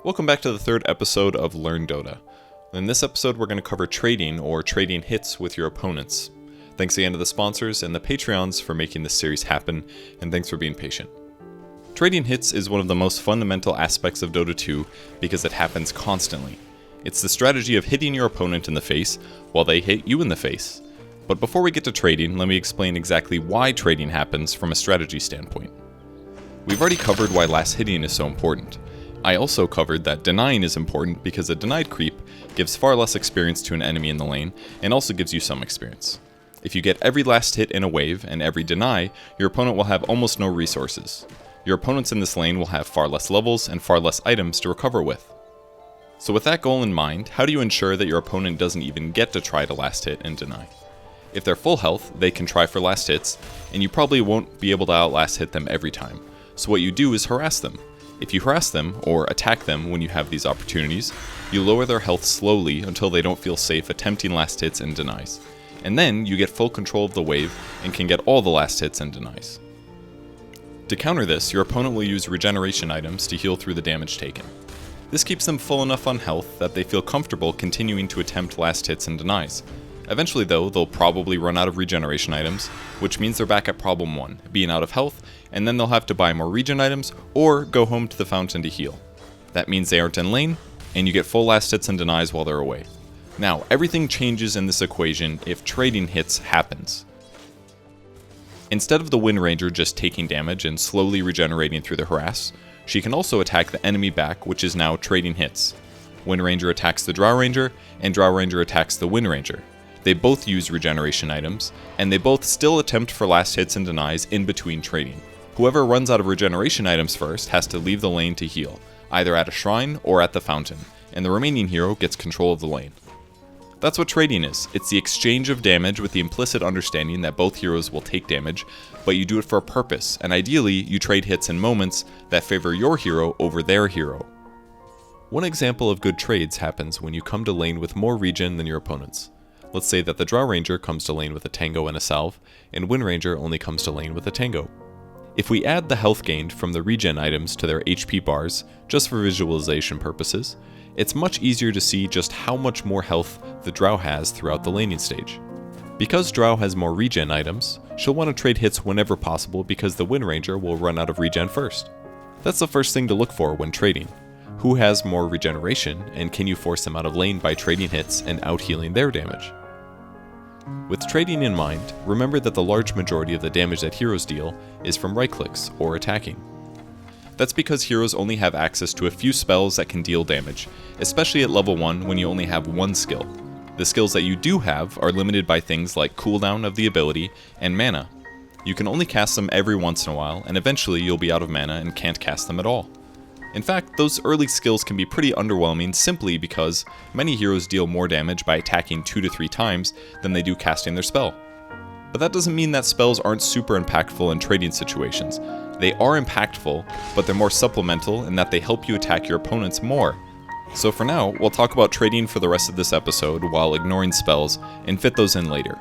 Welcome back to the third episode of Learn Dota. In this episode we're going to cover trading or trading hits with your opponents. Thanks again to the sponsors and the Patreons for making this series happen, and thanks for being patient. Trading hits is one of the most fundamental aspects of Dota 2 because it happens constantly. It's the strategy of hitting your opponent in the face while they hit you in the face. But before we get to trading, let me explain exactly why trading happens from a strategy standpoint. We've already covered why last hitting is so important. I also covered that denying is important because a denied creep gives far less experience to an enemy in the lane and also gives you some experience. If you get every last hit in a wave and every deny, your opponent will have almost no resources. Your opponents in this lane will have far less levels and far less items to recover with. So with that goal in mind, how do you ensure that your opponent doesn't even get to try to last hit and deny? If they're full health, they can try for last hits, and you probably won't be able to outlast hit them every time. So what you do is harass them. If you harass them, or attack them when you have these opportunities, you lower their health slowly until they don't feel safe attempting last hits and denies. And then you get full control of the wave and can get all the last hits and denies. To counter this, your opponent will use regeneration items to heal through the damage taken. This keeps them full enough on health that they feel comfortable continuing to attempt last hits and denies. Eventually though, they'll probably run out of regeneration items, which means they're back at problem 1, being out of health, and then they'll have to buy more regen items or go home to the fountain to heal. That means they aren't in lane, and you get full last hits and denies while they're away. Now, everything changes in this equation if trading hits happens. Instead of the Wind Ranger just taking damage and slowly regenerating through the harass, she can also attack the enemy back, which is now trading hits. Wind Ranger attacks the Drow Ranger, and Drow Ranger attacks the Wind Ranger. They both use regeneration items, and they both still attempt for last hits and denies in between trading. Whoever runs out of regeneration items first has to leave the lane to heal, either at a shrine or at the fountain, and the remaining hero gets control of the lane. That's what trading is. It's the exchange of damage with the implicit understanding that both heroes will take damage, but you do it for a purpose, and ideally you trade hits in moments that favor your hero over their hero. One example of good trades happens when you come to lane with more regen than your opponents. Let's say that the Drow Ranger comes to lane with a Tango and a Salve, and Wind Ranger only comes to lane with a Tango. If we add the health gained from the regen items to their HP bars, just for visualization purposes, it's much easier to see just how much more health the Drow has throughout the laning stage. Because Drow has more regen items, she'll want to trade hits whenever possible because the Wind Ranger will run out of regen first. That's the first thing to look for when trading. Who has more regeneration, and can you force them out of lane by trading hits and out-healing their damage? With trading in mind, remember that the large majority of the damage that heroes deal is from right-clicks or attacking. That's because heroes only have access to a few spells that can deal damage, especially at level 1 when you only have one skill. The skills that you do have are limited by things like cooldown of the ability and mana. You can only cast them every once in a while, and eventually you'll be out of mana and can't cast them at all. In fact, those early skills can be pretty underwhelming simply because many heroes deal more damage by attacking 2 to 3 times than they do casting their spell. But that doesn't mean that spells aren't super impactful in trading situations. They are impactful, but they're more supplemental in that they help you attack your opponents more. So for now, we'll talk about trading for the rest of this episode while ignoring spells and fit those in later.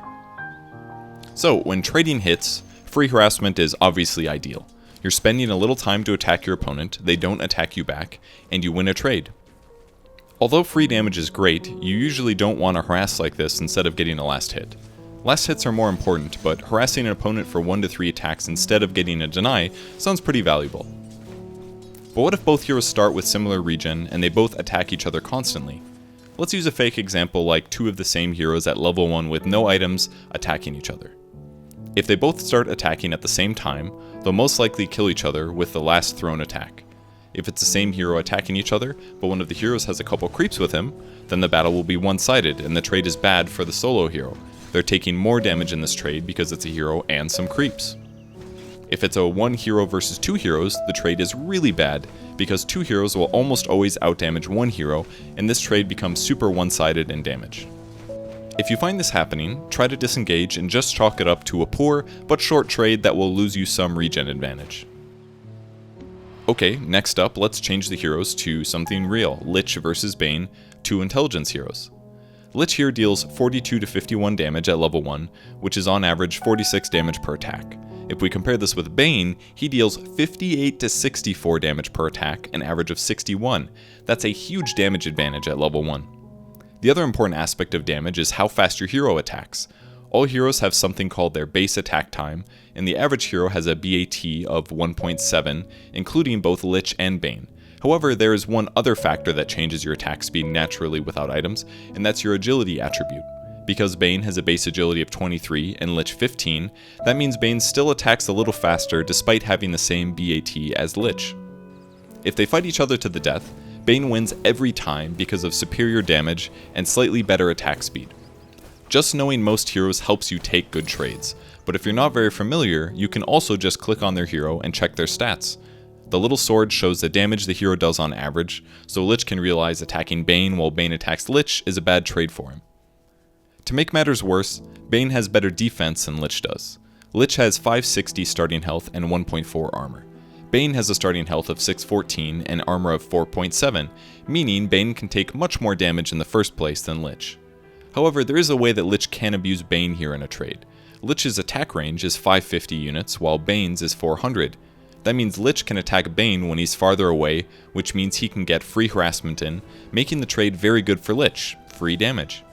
So when trading hits, free harassment is obviously ideal. You're spending a little time to attack your opponent, they don't attack you back, and you win a trade. Although free damage is great, you usually don't want to harass like this instead of getting a last hit. Last hits are more important, but harassing an opponent for 1 to 3 attacks instead of getting a deny sounds pretty valuable. But what if both heroes start with similar regen and they both attack each other constantly? Let's use a fake example like 2 of the same heroes at level 1 with no items attacking each other. If they both start attacking at the same time, they'll most likely kill each other with the last thrown attack. If it's the same hero attacking each other, but one of the heroes has a couple creeps with him, then the battle will be one-sided and the trade is bad for the solo hero. They're taking more damage in this trade because it's a hero and some creeps. If it's a 1 hero versus 2 heroes, the trade is really bad because 2 heroes will almost always outdamage 1 hero, and this trade becomes super one-sided in damage. If you find this happening, try to disengage and just chalk it up to a poor but short trade that will lose you some regen advantage. Okay, next up, let's change the heroes to something real, Lich versus Bane, 2 intelligence heroes. Lich here deals 42 to 51 damage at level 1, which is on average 46 damage per attack. If we compare this with Bane, he deals 58 to 64 damage per attack, an average of 61. That's a huge damage advantage at level 1. The other important aspect of damage is how fast your hero attacks. All heroes have something called their base attack time, and the average hero has a BAT of 1.7, including both Lich and Bane. However, there is one other factor that changes your attack speed naturally without items, and that's your agility attribute. Because Bane has a base agility of 23 and Lich 15, that means Bane still attacks a little faster despite having the same BAT as Lich. If they fight each other to the death, Bane wins every time because of superior damage and slightly better attack speed. Just knowing most heroes helps you take good trades, but if you're not very familiar, you can also just click on their hero and check their stats. The little sword shows the damage the hero does on average, so Lich can realize attacking Bane while Bane attacks Lich is a bad trade for him. To make matters worse, Bane has better defense than Lich does. Lich has 560 starting health and 1.4 armor. Bane has a starting health of 614 and armor of 4.7, meaning Bane can take much more damage in the first place than Lich. However, there is a way that Lich can abuse Bane here in a trade. Lich's attack range is 550 units, while Bane's is 400. That means Lich can attack Bane when he's farther away, which means he can get free harassment in, making the trade very good for Lich, free damage.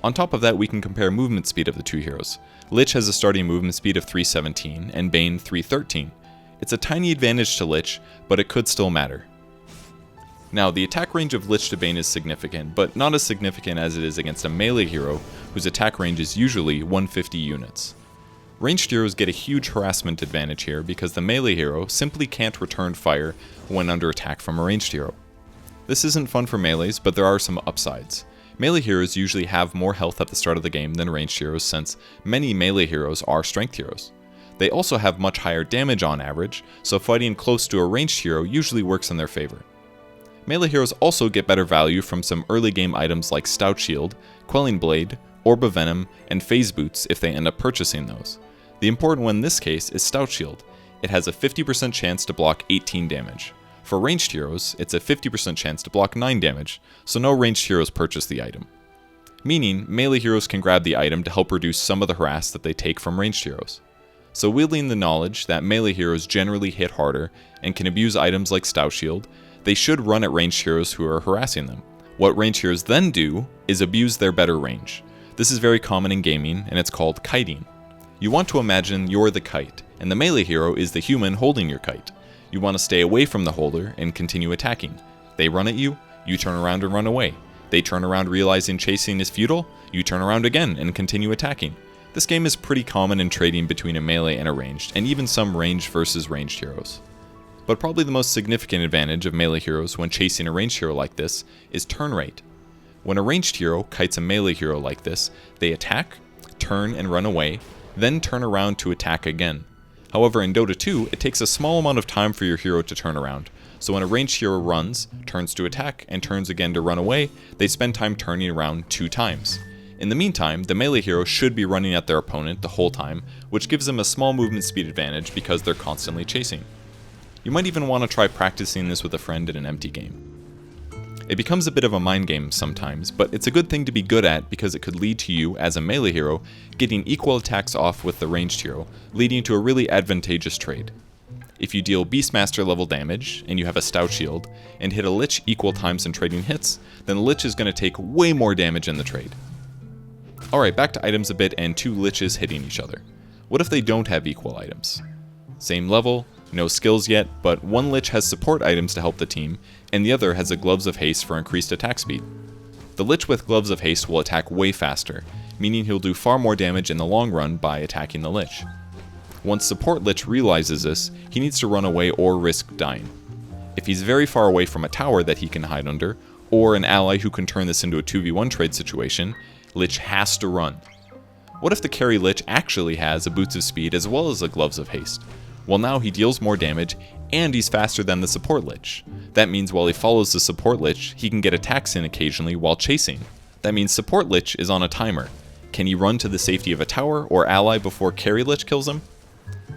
On top of that, we can compare movement speed of the two heroes. Lich has a starting movement speed of 317, and Bane 313. It's a tiny advantage to Lich, but it could still matter. Now, the attack range of Lich to Bane is significant, but not as significant as it is against a melee hero, whose attack range is usually 150 units. Ranged heroes get a huge harassment advantage here because the melee hero simply can't return fire when under attack from a ranged hero. This isn't fun for melees, but there are some upsides. Melee heroes usually have more health at the start of the game than ranged heroes since many melee heroes are strength heroes. They also have much higher damage on average, so fighting close to a ranged hero usually works in their favor. Melee heroes also get better value from some early game items like Stout Shield, Quelling Blade, Orb of Venom, and Phase Boots if they end up purchasing those. The important one in this case is Stout Shield. It has a 50% chance to block 18 damage. For ranged heroes, it's a 50% chance to block 9 damage, so no ranged heroes purchase the item. Meaning, melee heroes can grab the item to help reduce some of the harass that they take from ranged heroes. So wielding the knowledge that melee heroes generally hit harder and can abuse items like Stout Shield, they should run at ranged heroes who are harassing them. What ranged heroes then do is abuse their better range. This is very common in gaming, and it's called kiting. You want to imagine you're the kite, and the melee hero is the human holding your kite. You want to stay away from the holder and continue attacking. They run at you, you turn around and run away. They turn around realizing chasing is futile, you turn around again and continue attacking. This game is pretty common in trading between a melee and a ranged, and even some ranged versus ranged heroes. But probably the most significant advantage of melee heroes when chasing a ranged hero like this is turn rate. When a ranged hero kites a melee hero like this, they attack, turn and run away, then turn around to attack again. However, in Dota 2, it takes a small amount of time for your hero to turn around, so when a ranged hero runs, turns to attack, and turns again to run away, they spend time turning around 2 times. In the meantime, the melee hero should be running at their opponent the whole time, which gives them a small movement speed advantage because they're constantly chasing. You might even want to try practicing this with a friend in an empty game. It becomes a bit of a mind game sometimes, but it's a good thing to be good at because it could lead to you, as a melee hero, getting equal attacks off with the ranged hero, leading to a really advantageous trade. If you deal Beastmaster level damage, and you have a Stout Shield, and hit a Lich equal times in trading hits, then Lich is going to take way more damage in the trade. Alright, back to items a bit and 2 Liches hitting each other. What if they don't have equal items? Same level, no skills yet, but one Lich has support items to help the team, and the other has a Gloves of Haste for increased attack speed. The Lich with Gloves of Haste will attack way faster, meaning he'll do far more damage in the long run by attacking the Lich. Once support Lich realizes this, he needs to run away or risk dying. If he's very far away from a tower that he can hide under, or an ally who can turn this into a 2v1 trade situation, Lich has to run. What if the carry Lich actually has a Boots of Speed as well as a Gloves of Haste? Well, now he deals more damage, and he's faster than the support Lich. That means while he follows the support Lich, he can get attacks in occasionally while chasing. That means support Lich is on a timer. Can he run to the safety of a tower or ally before carry Lich kills him?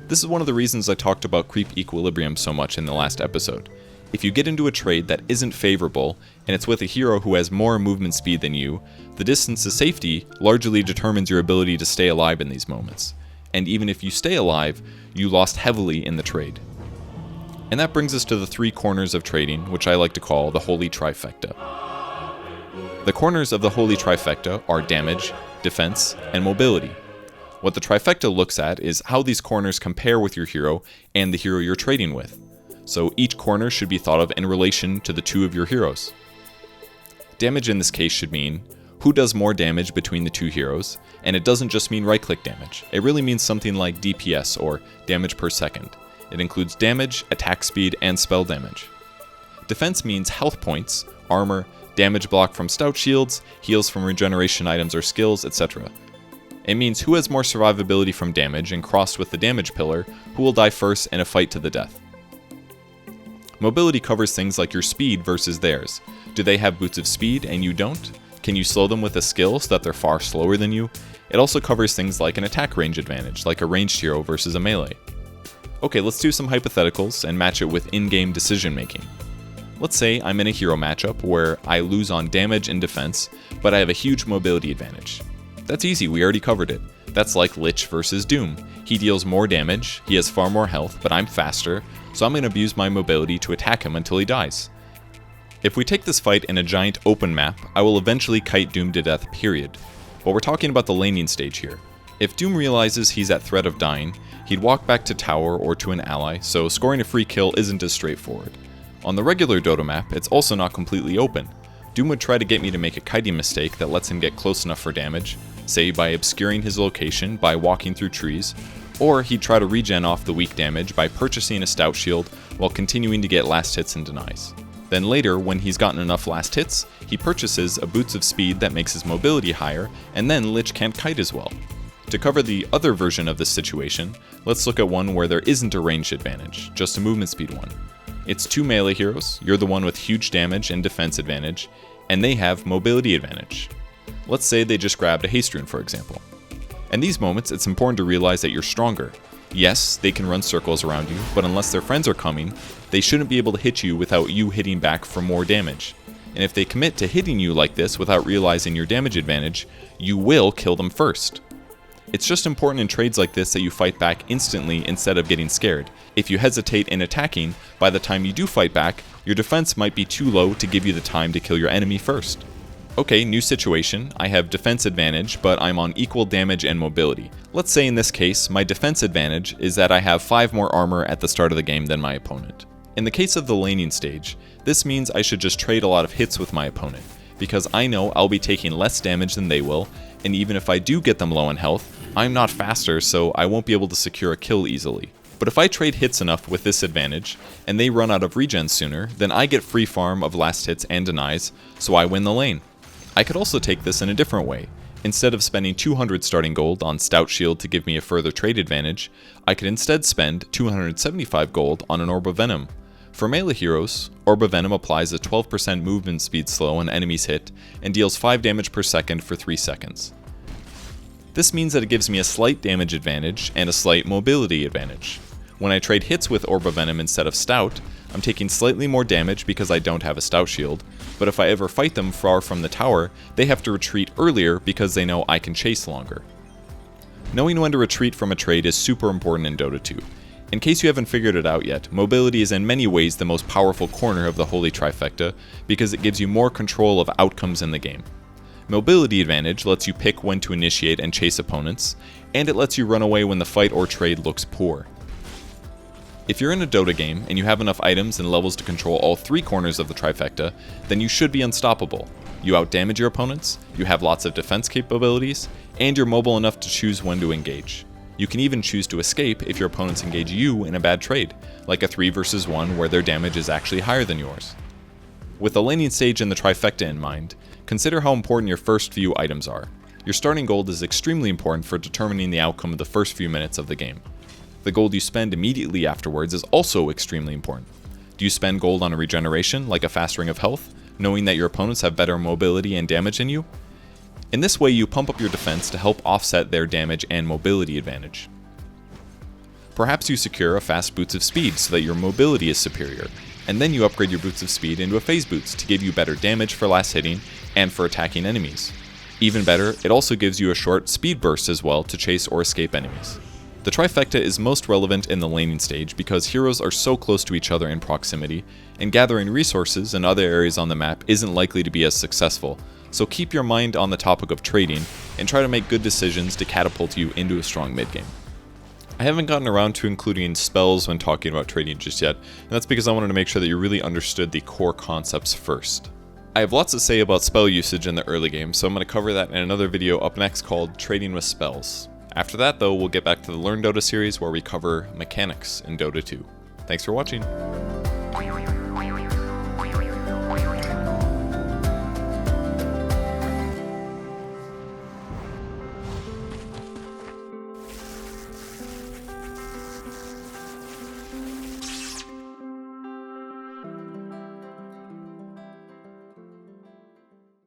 This is one of the reasons I talked about creep equilibrium so much in the last episode. If you get into a trade that isn't favorable, and it's with a hero who has more movement speed than you, the distance to safety largely determines your ability to stay alive in these moments. and even if you stay alive, you lost heavily in the trade. And that brings us to the 3 corners of trading, which I like to call the holy trifecta. The corners of the holy trifecta are damage, defense, and mobility. What the trifecta looks at is how these corners compare with your hero and the hero you're trading with. So each corner should be thought of in relation to the 2 of your heroes. Damage in this case should mean who does more damage between the 2 heroes, and it doesn't just mean right-click damage. It really means something like DPS, or damage per second. It includes damage, attack speed, and spell damage. Defense means health points, armor, damage block from stout shields, heals from regeneration items or skills, etc. It means who has more survivability from damage, and crossed with the damage pillar, who will die first in a fight to the death. Mobility covers things like your speed versus theirs. Do they have boots of speed and you don't? Can you slow them with a skill so that they're far slower than you? It also covers things like an attack range advantage, like a ranged hero versus a melee. Okay, let's do some hypotheticals and match it with in-game decision making. Let's say I'm in a hero matchup where I lose on damage and defense, but I have a huge mobility advantage. That's easy, we already covered it. That's like Lich versus Doom. He deals more damage, he has far more health, but I'm faster, so I'm going to abuse my mobility to attack him until he dies. If we take this fight in a giant open map, I will eventually kite Doom to death, period. But we're talking about the laning stage here. If Doom realizes he's at threat of dying, he'd walk back to tower or to an ally, so scoring a free kill isn't as straightforward. On the regular Dota map, it's also not completely open. Doom would try to get me to make a kiting mistake that lets him get close enough for damage, say by obscuring his location by walking through trees, or he'd try to regen off the weak damage by purchasing a stout shield while continuing to get last hits and denies. Then later, when he's gotten enough last hits, he purchases a boots of speed that makes his mobility higher, and then Lich can't kite as well. To cover the other version of this situation, let's look at one where there isn't a ranged advantage, just a movement speed one. It's 2 melee heroes, you're the one with huge damage and defense advantage, and they have mobility advantage. Let's say they just grabbed a haste rune, for example. In these moments, it's important to realize that you're stronger. Yes, they can run circles around you, but unless their friends are coming, they shouldn't be able to hit you without you hitting back for more damage. And if they commit to hitting you like this without realizing your damage advantage, you will kill them first. It's just important in trades like this that you fight back instantly instead of getting scared. If you hesitate in attacking, by the time you do fight back, your defense might be too low to give you the time to kill your enemy first. Okay, new situation. I have defense advantage, but I'm on equal damage and mobility. Let's say in this case, my defense advantage is that I have 5 more armor at the start of the game than my opponent. In the case of the laning stage, this means I should just trade a lot of hits with my opponent, because I know I'll be taking less damage than they will, and even if I do get them low in health, I'm not faster, so I won't be able to secure a kill easily. But if I trade hits enough with this advantage, and they run out of regen sooner, then I get free farm of last hits and denies, so I win the lane. I could also take this in a different way. Instead of spending 200 starting gold on Stout Shield to give me a further trade advantage, I could instead spend 275 gold on an Orb of Venom. For melee heroes, Orb of Venom applies a 12% movement speed slow when enemies hit, and deals 5 damage per second for 3 seconds. This means that it gives me a slight damage advantage and a slight mobility advantage. When I trade hits with Orb of Venom instead of Stout, I'm taking slightly more damage because I don't have a Stout Shield, but if I ever fight them far from the tower, they have to retreat earlier because they know I can chase longer. Knowing when to retreat from a trade is super important in Dota 2. In case you haven't figured it out yet, mobility is in many ways the most powerful corner of the Holy Trifecta because it gives you more control of outcomes in the game. Mobility advantage lets you pick when to initiate and chase opponents, and it lets you run away when the fight or trade looks poor. If you're in a Dota game and you have enough items and levels to control all 3 corners of the trifecta, then you should be unstoppable. You outdamage your opponents, you have lots of defense capabilities, and you're mobile enough to choose when to engage. You can even choose to escape if your opponents engage you in a bad trade, like a 3 versus 1 where their damage is actually higher than yours. With the laning stage and the trifecta in mind, consider how important your first few items are. Your starting gold is extremely important for determining the outcome of the first few minutes of the game. The gold you spend immediately afterwards is also extremely important. Do you spend gold on a regeneration, like a fast ring of health, knowing that your opponents have better mobility and damage than you? In this way, you pump up your defense to help offset their damage and mobility advantage. Perhaps you secure a fast boots of speed so that your mobility is superior, and then you upgrade your boots of speed into a phase boots to give you better damage for last hitting and for attacking enemies. Even better, it also gives you a short speed burst as well to chase or escape enemies. The trifecta is most relevant in the laning stage because heroes are so close to each other in proximity, and gathering resources in other areas on the map isn't likely to be as successful, so keep your mind on the topic of trading and try to make good decisions to catapult you into a strong mid game. I haven't gotten around to including spells when talking about trading just yet, and that's because I wanted to make sure that you really understood the core concepts first. I have lots to say about spell usage in the early game, so I'm going to cover that in another video up next called Trading with Spells. After that though, we'll get back to the Learn Dota series where we cover mechanics in Dota 2. Thanks for watching!